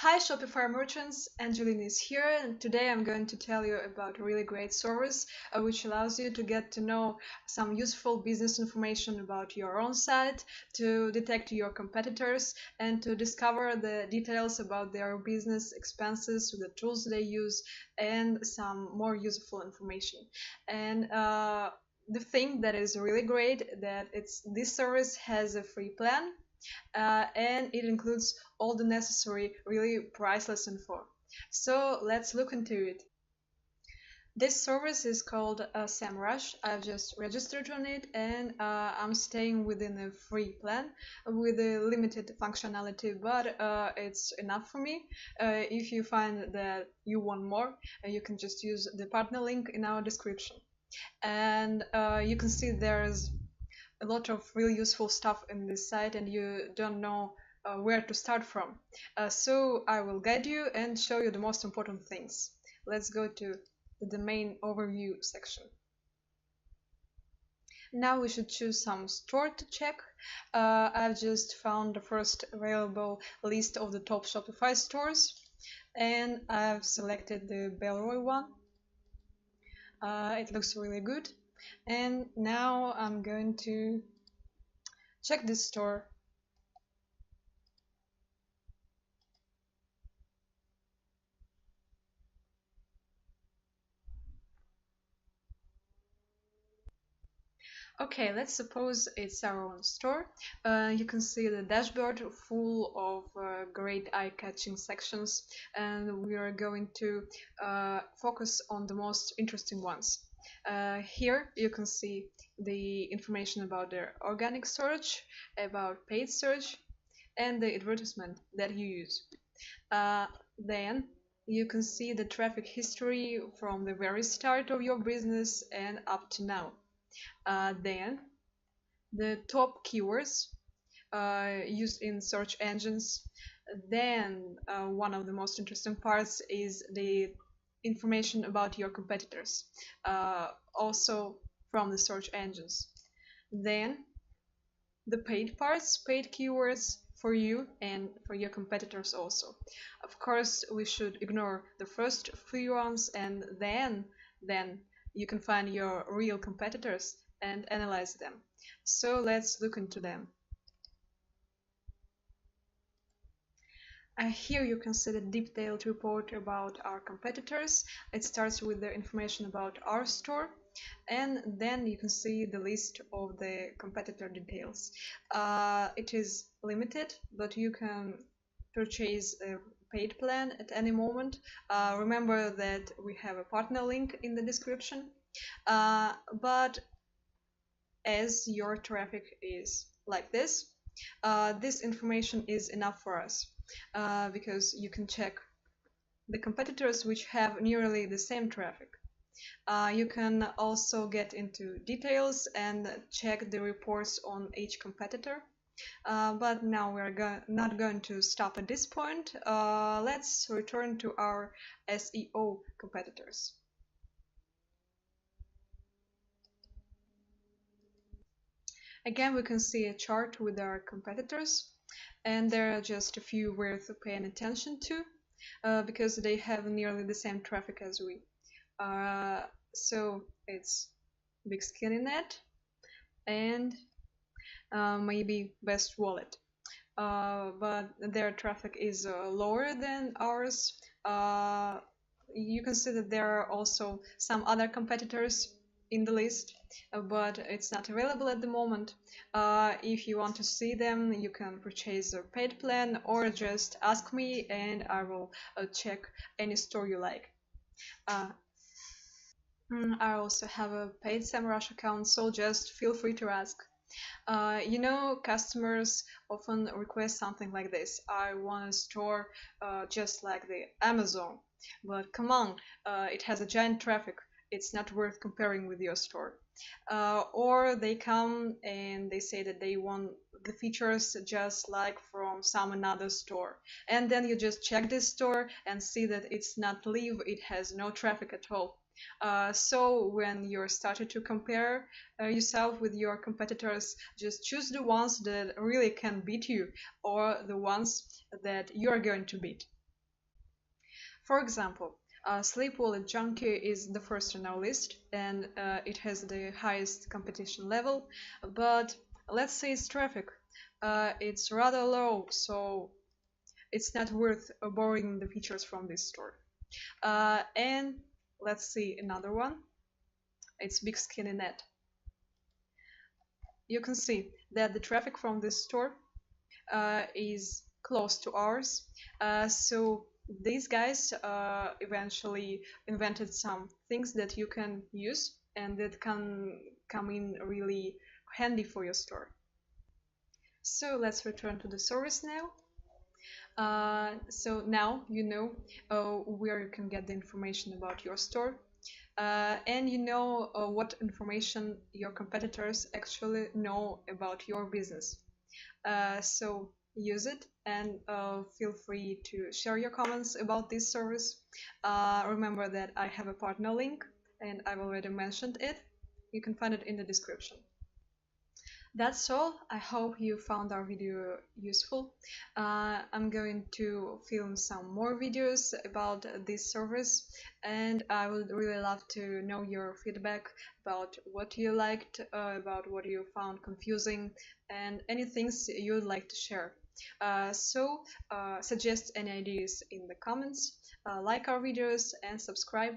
Hi Shopify merchants, Angelina is here, and today I'm going to tell you about a really great service which allows you to get to know some useful business information about your own site, to detect your competitors, and to discover the details about their business expenses, the tools they use, and some more useful information. And the thing that is really great that this service has a free plan, and it includes all the necessary, really priceless info. So let's look into it. This service is called SEMrush. I've just registered on it, and I'm staying within a free plan with a limited functionality, but it's enough for me. If you find that you want more, you can just use the partner link in our description. And you can see there's a lot of really useful stuff in this site and you don't know where to start from. So I will guide you and show you the most important things. Let's go to the domain overview section. Now we should choose some store to check. I've just found the first available list of the top Shopify stores, and I've selected the Belroy one. It looks really good. And now I'm going to check this store. Okay, let's suppose it's our own store. You can see the dashboard full of great eye-catching sections, and we are going to focus on the most interesting ones. Here you can see the information about the organic search, about paid search, and the advertisement that you use. Then you can see the traffic history from the very start of your business and up to now. Then the top keywords used in search engines. Then one of the most interesting parts is the information about your competitors, also from the search engines. Then the paid parts, paid keywords for you and for your competitors also. Of course, we should ignore the first few ones, and then you can find your real competitors and analyze them. So let's look into them. Here you can see the detailed report about our competitors. It starts with the information about our store, and then you can see the list of the competitor details. It is limited, but you can purchase a paid plan at any moment. Remember that we have a partner link in the description. But as your traffic is like this information is enough for us, because you can check the competitors which have nearly the same traffic. You can also get into details and check the reports on each competitor. But now we're not going to stop at this point. Let's return to our SEO competitors. Again, we can see a chart with our competitors, and there are just a few worth paying attention to, because they have nearly the same traffic as we. So it's Big Skinny Net and maybe Best Wallet. But their traffic is lower than ours. You can see that there are also some other competitors in the list, but it's not available at the moment. If you want to see them, you can purchase a paid plan or just ask me and I will check any store you like. I also have a paid SEMrush account, so just feel free to ask. Customers often request something like this. I want a store just like the Amazon, but come on, it has a giant traffic. It's not worth comparing with your store. Or they come and they say that they want the features just like from some another store. And then you just check this store and see that it's not live, it has no traffic at all. So when you're starting to compare yourself with your competitors, just choose the ones that really can beat you or the ones that you're going to beat. For example, Sleep Wallet Junkie is the first on our list, and it has the highest competition level. But let's say its traffic. It's rather low, so it's not worth borrowing the features from this store. And let's see another one. It's Big Skinny Net. You can see that the traffic from this store is close to ours. So these guys eventually invented some things that you can use and that can come in really handy for your store. So let's return to the service now. So now you know where you can get the information about your store, and you know what information your competitors actually know about your business. So use it, and feel free to share your comments about this service. Remember that I have a partner link, and I've already mentioned it. You can find it in the description. That's all. I hope you found our video useful. I'm going to film some more videos about this service, and I would really love to know your feedback about what you liked, about what you found confusing, and any things you'd like to share. So suggest any ideas in the comments, like our videos, and subscribe